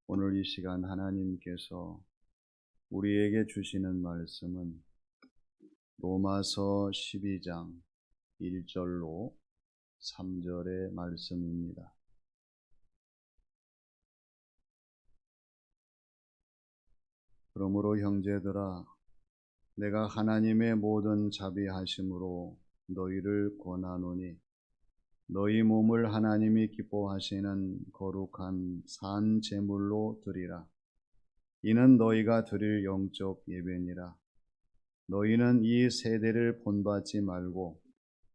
오늘 이 시간 하나님께서 우리에게 주시는 말씀은 로마서 12장 1절로 3절의 말씀입니다. 그러므로 형제들아, 내가 하나님의 모든 자비하심으로 너희를 권하노니 너희 몸을 하나님이 기뻐하시는 거룩한 산 제물로 드리라. 이는 너희가 드릴 영적 예배니라. 너희는 이 세대를 본받지 말고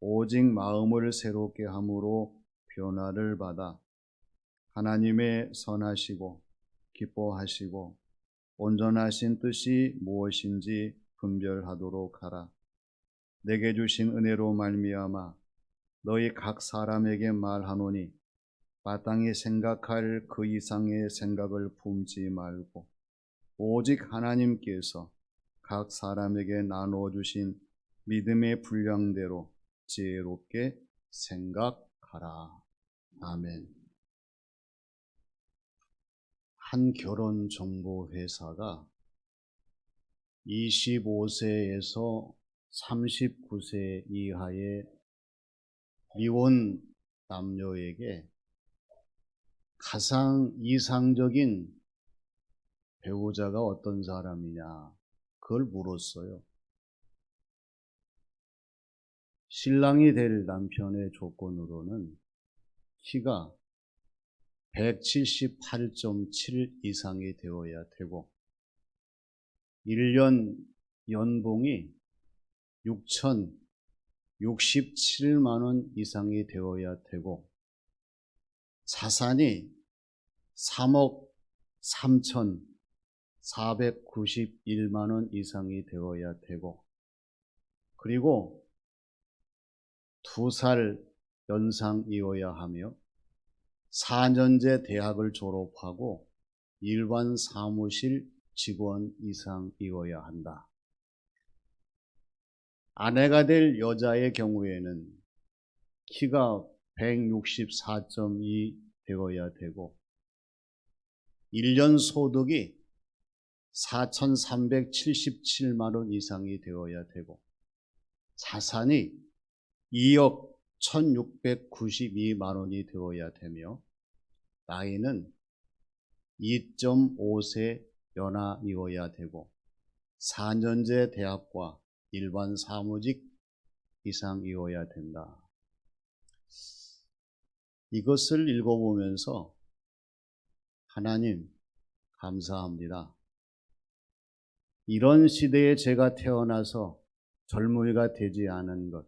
오직 마음을 새롭게 함으로 변화를 받아 하나님의 선하시고 기뻐하시고 온전하신 뜻이 무엇인지 분별하도록 하라. 내게 주신 은혜로 말미암아 너희 각 사람에게 말하노니 마땅히 생각할 그 이상의 생각을 품지 말고 오직 하나님께서 각 사람에게 나누어 주신 믿음의 분량대로 지혜롭게 생각하라. 아멘. 한 결혼정보회사가 25세에서 39세 이하의 미혼 남녀에게 가장 이상적인 배우자가 어떤 사람이냐, 그걸 물었어요. 신랑이 될 남편의 조건으로는 키가 178.7 이상이 되어야 되고 1년 연봉이 6,067만 원 이상이 되어야 되고 자산이 3억 3,491만 원 이상이 되어야 되고 그리고 2살 연상이어야 하며 4년제 대학을 졸업하고 일반 사무실 직원 이상이어야 한다. 아내가 될 여자의 경우에는 키가 164.2 되어야 되고 1년 소득이 4,377만 원 이상이 되어야 되고 자산이 2억 1,692만 원이 되어야 되며 나이는 2.5세 연하이어야 되고 4년제 대학과 일반 사무직 이상이어야 된다. 이것을 읽어보면서 하나님 감사합니다. 이런 시대에 제가 태어나서 젊은이가 되지 않은 것,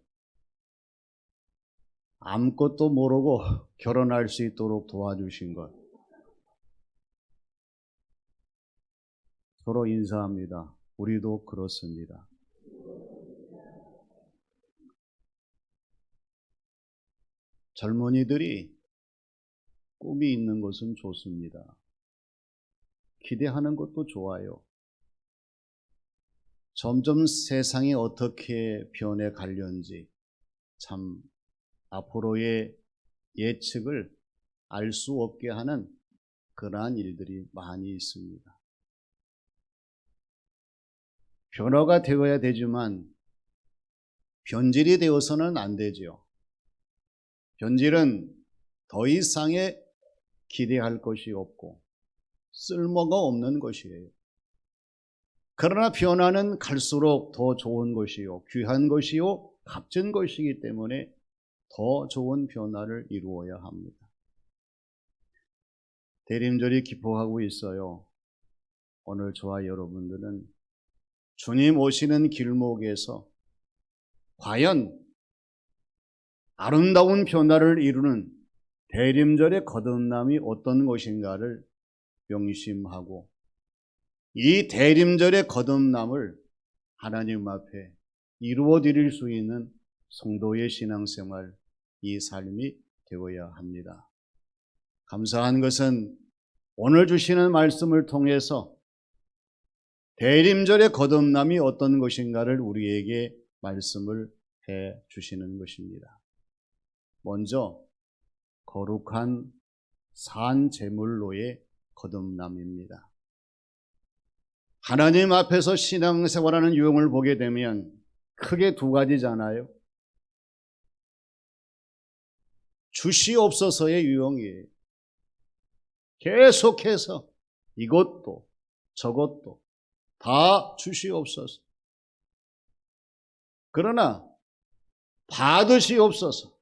아무것도 모르고 결혼할 수 있도록 도와주신 것, 서로 인사합니다. 우리도 그렇습니다. 젊은이들이 꿈이 있는 것은 좋습니다. 기대하는 것도 좋아요. 점점 세상이 어떻게 변해갈는지 참 앞으로의 예측을 알 수 없게 하는 그러한 일들이 많이 있습니다. 변화가 되어야 되지만 변질이 되어서는 안 되죠. 변질은 더 이상의 기대할 것이 없고 쓸모가 없는 것이에요. 그러나 변화는 갈수록 더 좋은 것이요, 귀한 것이요, 값진 것이기 때문에 더 좋은 변화를 이루어야 합니다. 대림절이 기포하고 있어요. 오늘 저와 여러분들은 주님 오시는 길목에서 과연 아름다운 변화를 이루는 대림절의 거듭남이 어떤 것인가를 명심하고 이 대림절의 거듭남을 하나님 앞에 이루어 드릴 수 있는 성도의 신앙생활, 이 삶이 되어야 합니다. 감사한 것은 오늘 주시는 말씀을 통해서 대림절의 거듭남이 어떤 것인가를 우리에게 말씀을 해 주시는 것입니다. 먼저 거룩한 산 제물로의 거듭남입니다. 하나님 앞에서 신앙생활하는 유형을 보게 되면 크게 두 가지잖아요. 주시옵소서의 유형이에요. 계속해서 이것도 저것도 다 주시옵소서. 그러나 받으시옵소서,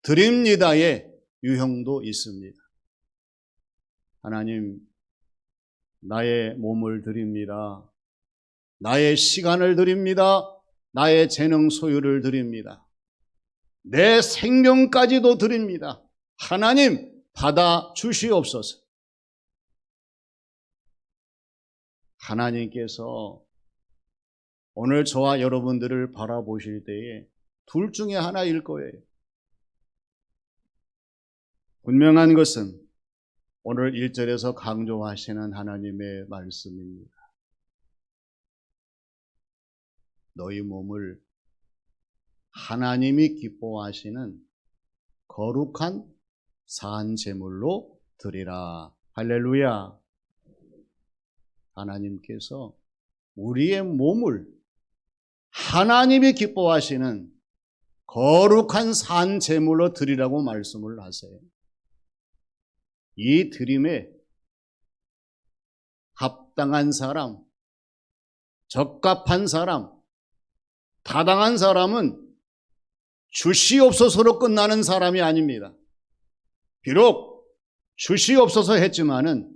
드립니다의 유형도 있습니다. 하나님, 나의 몸을 드립니다. 나의 시간을 드립니다. 나의 재능 소유를 드립니다. 내 생명까지도 드립니다. 하나님, 받아 주시옵소서. 하나님께서 오늘 저와 여러분들을 바라보실 때에 둘 중에 하나일 거예요. 분명한 것은 오늘 1절에서 강조하시는 하나님의 말씀입니다. 너희 몸을 하나님이 기뻐하시는 거룩한 산 제물로 드리라. 할렐루야. 하나님께서 우리의 몸을 하나님이 기뻐하시는 거룩한 산 제물로 드리라고 말씀을 하세요. 이 드림에 합당한 사람, 적합한 사람, 타당한 사람은 주시옵소서로 끝나는 사람이 아닙니다. 비록 주시옵소서 했지만은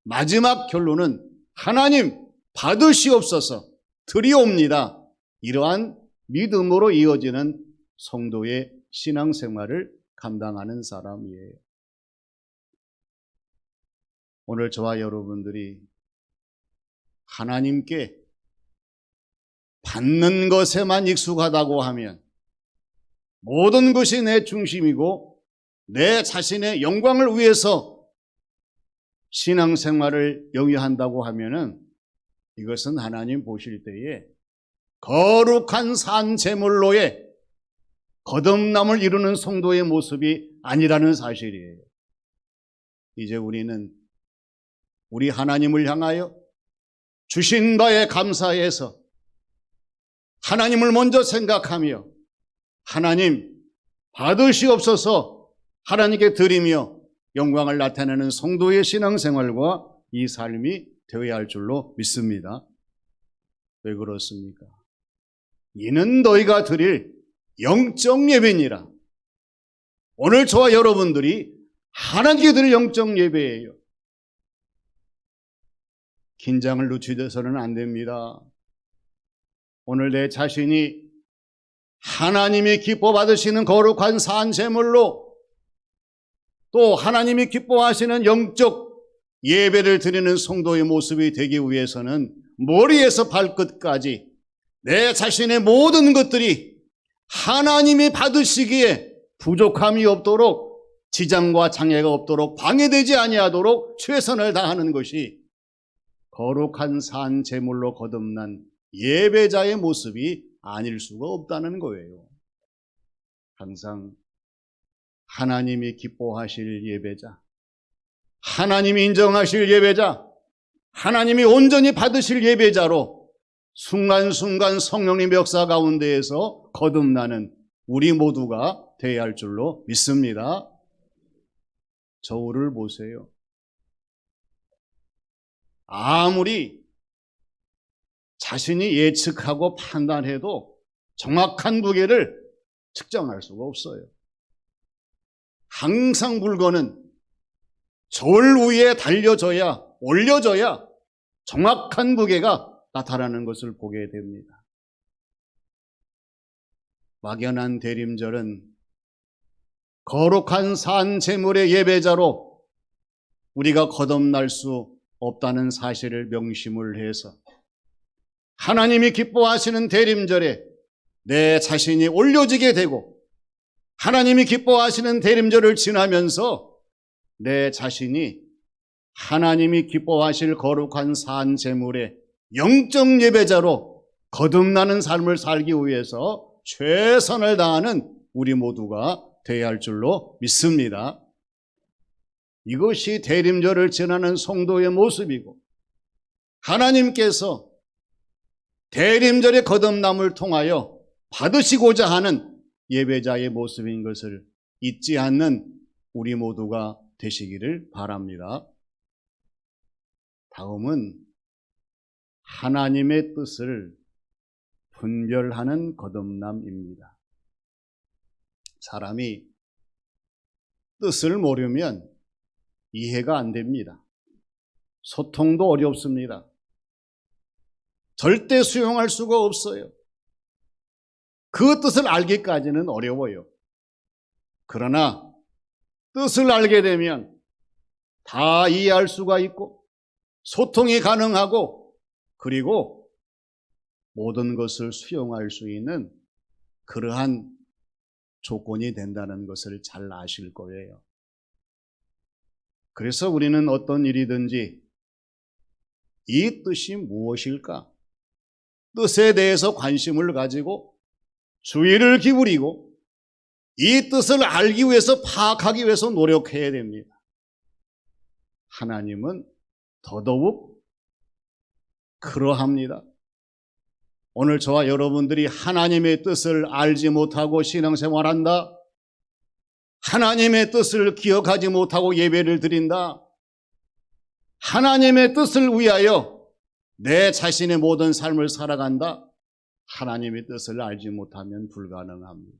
마지막 결론은 하나님 받으시옵소서, 드리옵니다. 이러한 믿음으로 이어지는 성도의 신앙생활을 감당하는 사람이에요. 오늘 저와 여러분들이 하나님께 받는 것에만 익숙하다고 하면, 모든 것이 내 중심이고 내 자신의 영광을 위해서 신앙생활을 영위한다고 하면은 이것은 하나님 보실 때에 거룩한 산 제물로의 거듭남을 이루는 성도의 모습이 아니라는 사실이에요. 이제 우리는 우리 하나님을 향하여 주신 바에 감사해서 하나님을 먼저 생각하며 하나님 받으시옵소서 하나님께 드리며 영광을 나타내는 성도의 신앙생활과 이 삶이 되어야 할 줄로 믿습니다. 왜 그렇습니까? 이는 너희가 드릴 영적 예배니라. 오늘 저와 여러분들이 하나님께 드릴 영적 예배예요. 긴장을 늦추셔서는 안 됩니다. 오늘 내 자신이 하나님이 기뻐 받으시는 거룩한 산 제물로, 또 하나님이 기뻐하시는 영적 예배를 드리는 성도의 모습이 되기 위해서는 머리에서 발끝까지 내 자신의 모든 것들이 하나님이 받으시기에 부족함이 없도록, 지장과 장애가 없도록, 방해되지 아니하도록 최선을 다하는 것이 거룩한 산 제물로 거듭난 예배자의 모습이 아닐 수가 없다는 거예요. 항상 하나님이 기뻐하실 예배자, 하나님이 인정하실 예배자, 하나님이 온전히 받으실 예배자로 순간순간 성령님의 역사 가운데에서 거듭나는 우리 모두가 되어야 할 줄로 믿습니다. 저울을 보세요. 아무리 자신이 예측하고 판단해도 정확한 무게를 측정할 수가 없어요. 항상 물건은 저울 위에 달려져야, 올려져야 정확한 무게가 나타나는 것을 보게 됩니다. 막연한 대림절은 거룩한 산 제물의 예배자로 우리가 거듭날 수 없다는 사실을 명심을 해서 하나님이 기뻐하시는 대림절에 내 자신이 올려지게 되고, 하나님이 기뻐하시는 대림절을 지나면서 내 자신이 하나님이 기뻐하실 거룩한 산 제물의 영적 예배자로 거듭나는 삶을 살기 위해서 최선을 다하는 우리 모두가 되어야 할 줄로 믿습니다. 이것이 대림절을 지나는 성도의 모습이고 하나님께서 대림절의 거듭남을 통하여 받으시고자 하는 예배자의 모습인 것을 잊지 않는 우리 모두가 되시기를 바랍니다. 다음은 하나님의 뜻을 분별하는 거듭남입니다. 사람이 뜻을 모르면 이해가 안 됩니다. 소통도 어렵습니다. 절대 수용할 수가 없어요. 그 뜻을 알기까지는 어려워요. 그러나 뜻을 알게 되면 다 이해할 수가 있고 소통이 가능하고 그리고 모든 것을 수용할 수 있는 그러한 조건이 된다는 것을 잘 아실 거예요. 그래서 우리는 어떤 일이든지 이 뜻이 무엇일까? 뜻에 대해서 관심을 가지고 주의를 기울이고 이 뜻을 알기 위해서 파악하기 위해서 노력해야 됩니다. 하나님은 더더욱 그러합니다. 오늘 저와 여러분들이 하나님의 뜻을 알지 못하고 신앙생활한다. 하나님의 뜻을 기억하지 못하고 예배를 드린다. 하나님의 뜻을 위하여 내 자신의 모든 삶을 살아간다. 하나님의 뜻을 알지 못하면 불가능합니다.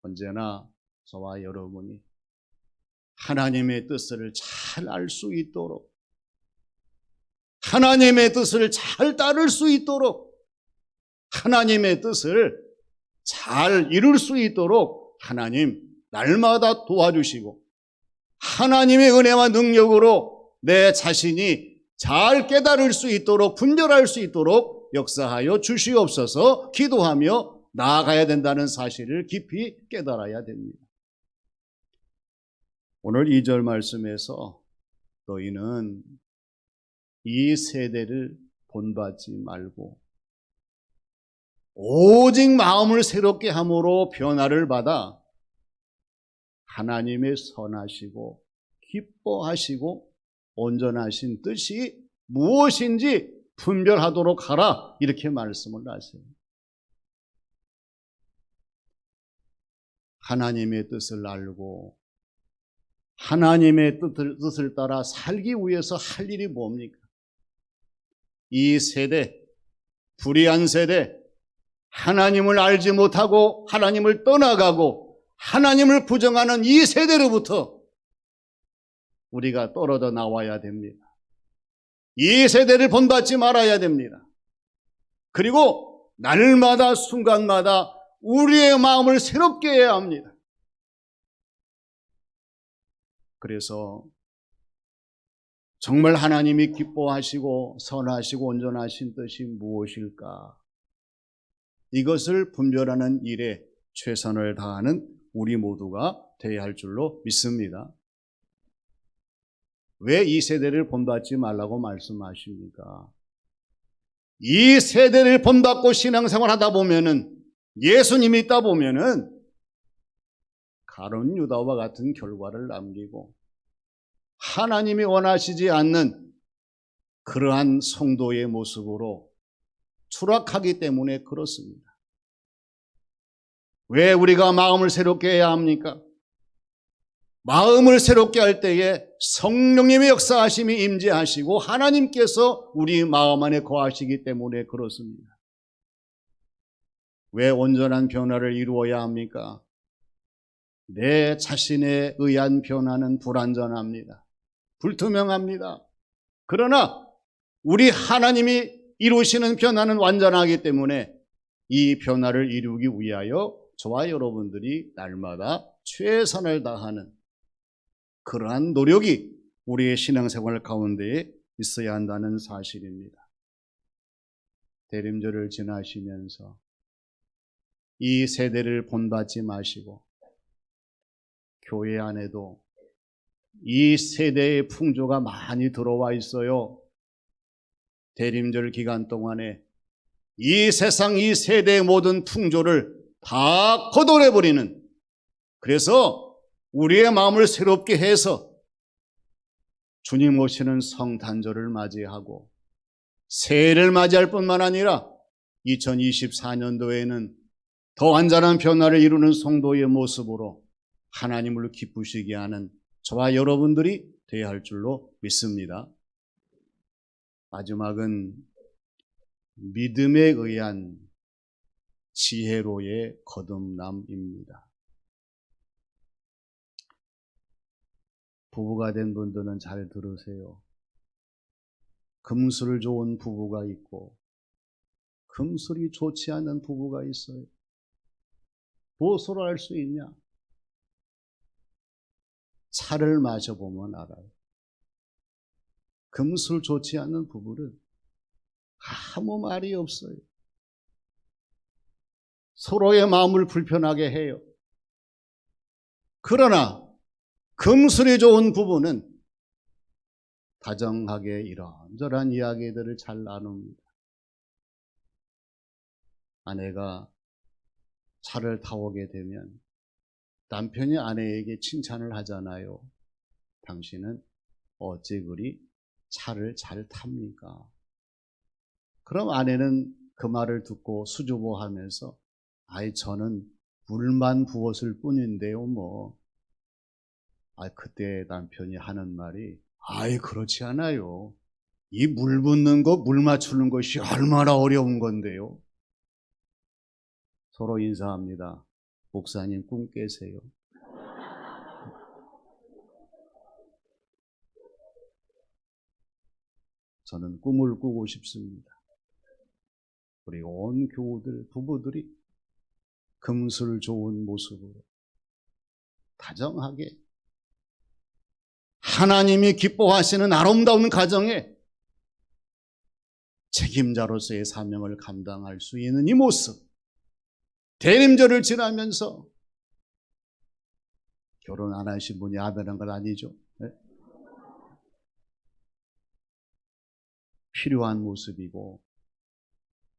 언제나 저와 여러분이 하나님의 뜻을 잘 알 수 있도록 하나님의 뜻을 잘 따를 수 있도록 하나님의 뜻을 잘 이룰 수 있도록 하나님 날마다 도와주시고 하나님의 은혜와 능력으로 내 자신이 잘 깨달을 수 있도록 분별할 수 있도록 역사하여 주시옵소서 기도하며 나아가야 된다는 사실을 깊이 깨달아야 됩니다. 오늘 2절 말씀에서 너희는 이 세대를 본받지 말고 오직 마음을 새롭게 함으로 변화를 받아 하나님의 선하시고 기뻐하시고 온전하신 뜻이 무엇인지 분별하도록 하라 이렇게 말씀을 하세요. 하나님의 뜻을 알고 하나님의 뜻을 따라 살기 위해서 할 일이 뭡니까? 이 세대, 불의한 세대, 하나님을 알지 못하고 하나님을 떠나가고 하나님을 부정하는 이 세대로부터 우리가 떨어져 나와야 됩니다. 이 세대를 본받지 말아야 됩니다. 그리고 날마다 순간마다 우리의 마음을 새롭게 해야 합니다. 그래서 정말 하나님이 기뻐하시고 선하시고 온전하신 뜻이 무엇일까? 이것을 분별하는 일에 최선을 다하는 우리 모두가 되어야 할 줄로 믿습니다. 왜 이 세대를 본받지 말라고 말씀하십니까? 이 세대를 본받고 신앙생활하다 보면은 예수님이 있다 보면은 가룟 유다와 같은 결과를 남기고 하나님이 원하시지 않는 그러한 성도의 모습으로 추락하기 때문에 그렇습니다. 왜 우리가 마음을 새롭게 해야 합니까? 마음을 새롭게 할 때에 성령님의 역사하심이 임재하시고 하나님께서 우리 마음 안에 거하시기 때문에 그렇습니다. 왜 온전한 변화를 이루어야 합니까? 내 자신에 의한 변화는 불완전합니다. 불투명합니다. 그러나 우리 하나님이 이루시는 변화는 완전하기 때문에 이 변화를 이루기 위하여 저와 여러분들이 날마다 최선을 다하는 그러한 노력이 우리의 신앙생활 가운데에 있어야 한다는 사실입니다. 대림절을 지나시면서 이 세대를 본받지 마시고 교회 안에도 이 세대의 풍조가 많이 들어와 있어요. 대림절 기간 동안에 이 세상 이 세대의 모든 풍조를 다 걷어내버리는, 그래서 우리의 마음을 새롭게 해서 주님 오시는 성탄절을 맞이하고 새해를 맞이할 뿐만 아니라 2024년도에는 더 완전한 변화를 이루는 성도의 모습으로 하나님을 기쁘시게 하는 저와 여러분들이 되어야 할 줄로 믿습니다. 마지막은 믿음에 의한 지혜로의 거듭남입니다. 부부가 된 분들은 잘 들으세요. 금술 좋은 부부가 있고 금술이 좋지 않은 부부가 있어요. 무엇으로 알 수 있냐? 차를 마셔보면 알아요. 금술 좋지 않은 부부는 아무 말이 없어요. 서로의 마음을 불편하게 해요. 그러나 금술이 좋은 부부는 다정하게 이런저런 이야기들을 잘 나눕니다. 아내가 차를 타오게 되면 남편이 아내에게 칭찬을 하잖아요. 당신은 어째 그리 차를 잘 탑니까? 그럼 아내는 그 말을 듣고 수줍어하면서 아이 저는 물만 부었을 뿐인데요 뭐. 그때 남편이 하는 말이 아이 그렇지 않아요. 이 물 붓는 거 물 맞추는 것이 얼마나 어려운 건데요. 서로 인사합니다. 목사님 꿈 깨세요. 저는 꿈을 꾸고 싶습니다. 우리 온 교우들, 부부들이 금술 좋은 모습으로 다정하게 하나님이 기뻐하시는 아름다운 가정에 책임자로서의 사명을 감당할 수 있는 이 모습, 대림절을 지나면서 결혼 안 하신 분이 아멘한 건 아니죠. 네? 필요한 모습이고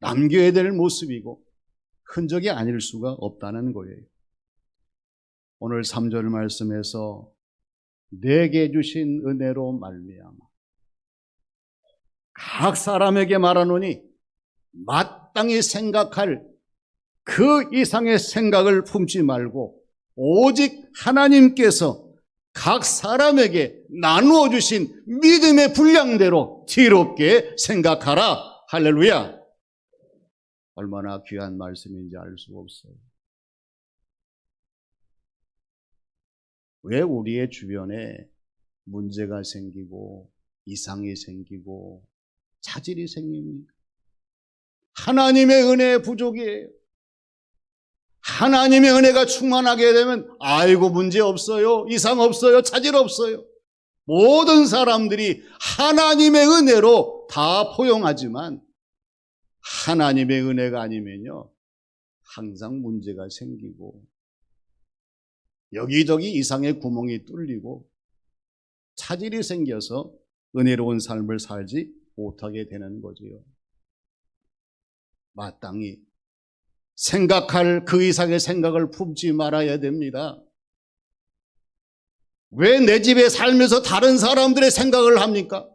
남겨야 될 모습이고 흔적이 아닐 수가 없다는 거예요. 오늘 3절 말씀에서 내게 주신 은혜로 말미암아 각 사람에게 말하노니 마땅히 생각할 그 이상의 생각을 품지 말고 오직 하나님께서 각 사람에게 나누어 주신 믿음의 분량대로 지혜롭게 생각하라. 할렐루야. 얼마나 귀한 말씀인지 알 수가 없어요. 왜 우리의 주변에 문제가 생기고 이상이 생기고 차질이 생깁니까? 하나님의 은혜의 부족이에요. 하나님의 은혜가 충만하게 되면 아이고 문제 없어요. 이상 없어요. 차질 없어요. 모든 사람들이 하나님의 은혜로 다 포용하지만 하나님의 은혜가 아니면요 항상 문제가 생기고 여기저기 이상의 구멍이 뚫리고 차질이 생겨서 은혜로운 삶을 살지 못하게 되는 거지요. 마땅히 생각할 그 이상의 생각을 품지 말아야 됩니다. 왜 내 집에 살면서 다른 사람들의 생각을 합니까?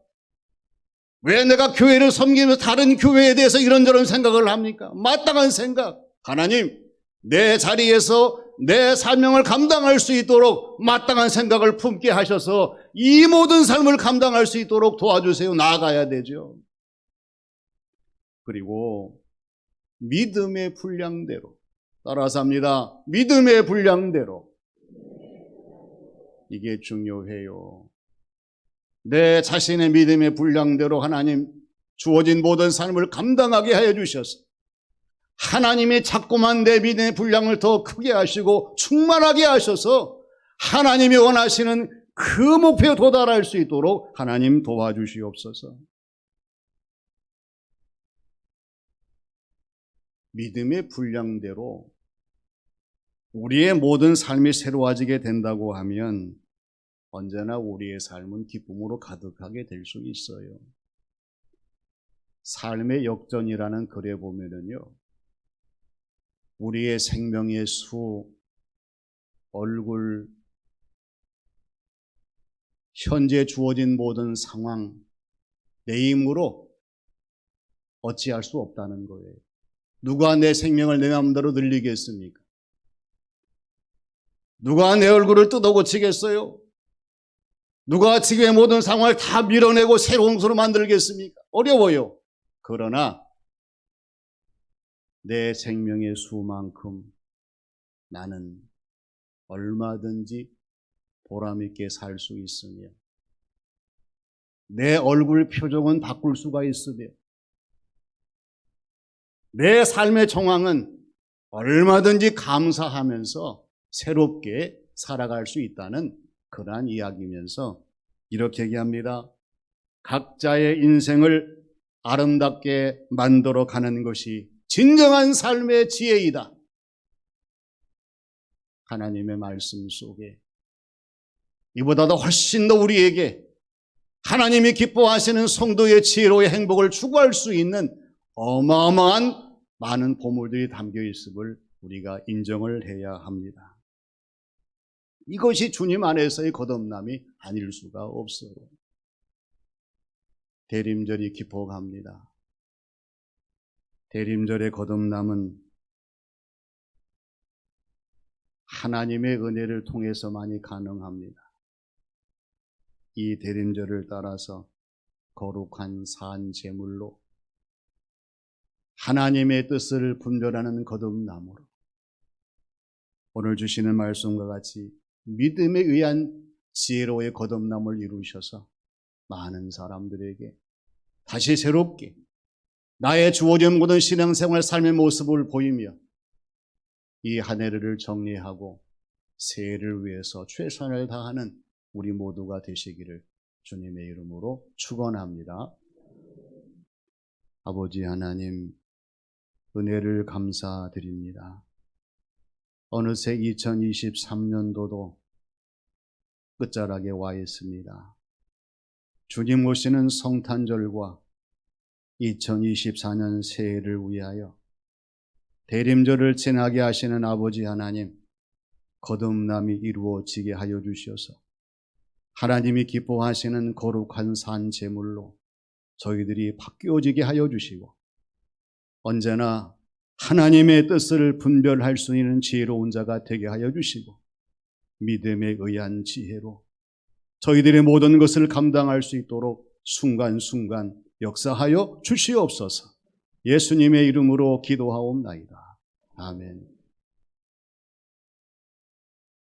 왜 내가 교회를 섬기면서 다른 교회에 대해서 이런저런 생각을 합니까? 마땅한 생각. 하나님, 내 자리에서 내 사명을 감당할 수 있도록 마땅한 생각을 품게 하셔서 이 모든 삶을 감당할 수 있도록 도와주세요. 나아가야 되죠. 그리고 믿음의 분량대로 따라서 합니다. 믿음의 분량대로. 이게 중요해요. 내 자신의 믿음의 분량대로 하나님 주어진 모든 삶을 감당하게 하여 주셔서 하나님이 자꾸만 내 믿음의 분량을 더 크게 하시고 충만하게 하셔서 하나님이 원하시는 그 목표에 도달할 수 있도록 하나님 도와주시옵소서. 믿음의 분량대로 우리의 모든 삶이 새로워지게 된다고 하면 언제나 우리의 삶은 기쁨으로 가득하게 될 수 있어요. 삶의 역전이라는 글에 보면은요, 우리의 생명의 수, 얼굴, 현재 주어진 모든 상황, 내 힘으로 어찌할 수 없다는 거예요. 누가 내 생명을 내 마음대로 늘리겠습니까? 누가 내 얼굴을 뜯어고치겠어요? 누가 지금의 모든 상황을 다 밀어내고 새로운 것으로 만들겠습니까? 어려워요. 그러나 내 생명의 수만큼 나는 얼마든지 보람있게 살 수 있으며 내 얼굴 표정은 바꿀 수가 있으며 내 삶의 정황은 얼마든지 감사하면서 새롭게 살아갈 수 있다는 그러한 이야기면서 이렇게 얘기합니다. 각자의 인생을 아름답게 만들어 가는 것이 진정한 삶의 지혜이다. 하나님의 말씀 속에 이보다도 훨씬 더 우리에게 하나님이 기뻐하시는 성도의 지혜로의 행복을 추구할 수 있는 어마어마한 많은 보물들이 담겨 있음을 우리가 인정을 해야 합니다. 이것이 주님 안에서의 거듭남이 아닐 수가 없어요. 대림절이 기뻐갑니다. 대림절의 거듭남은 하나님의 은혜를 통해서만이 가능합니다. 이 대림절을 따라서 거룩한 산 제물로 하나님의 뜻을 분별하는 거듭남으로 오늘 주시는 말씀과 같이 믿음에 의한 지혜로의 거듭남을 이루셔서 많은 사람들에게 다시 새롭게 나의 주어진 모든 신앙생활 삶의 모습을 보이며 이 한 해를 정리하고 새해를 위해서 최선을 다하는 우리 모두가 되시기를 주님의 이름으로 축원합니다. 아버지 하나님, 은혜를 감사드립니다. 어느새 2023년도도 끝자락에 와 있습니다. 주님 오시는 성탄절과 2024년 새해를 위하여 대림절을 지나게 하시는 아버지 하나님, 거듭남이 이루어지게 하여 주셔서 하나님이 기뻐하시는 거룩한 산 제물로 저희들이 바뀌어지게 하여 주시고 언제나 하나님의 뜻을 분별할 수 있는 지혜로운 자가 되게 하여 주시고 믿음에 의한 지혜로 저희들의 모든 것을 감당할 수 있도록 순간순간 역사하여 주시옵소서. 예수님의 이름으로 기도하옵나이다. 아멘.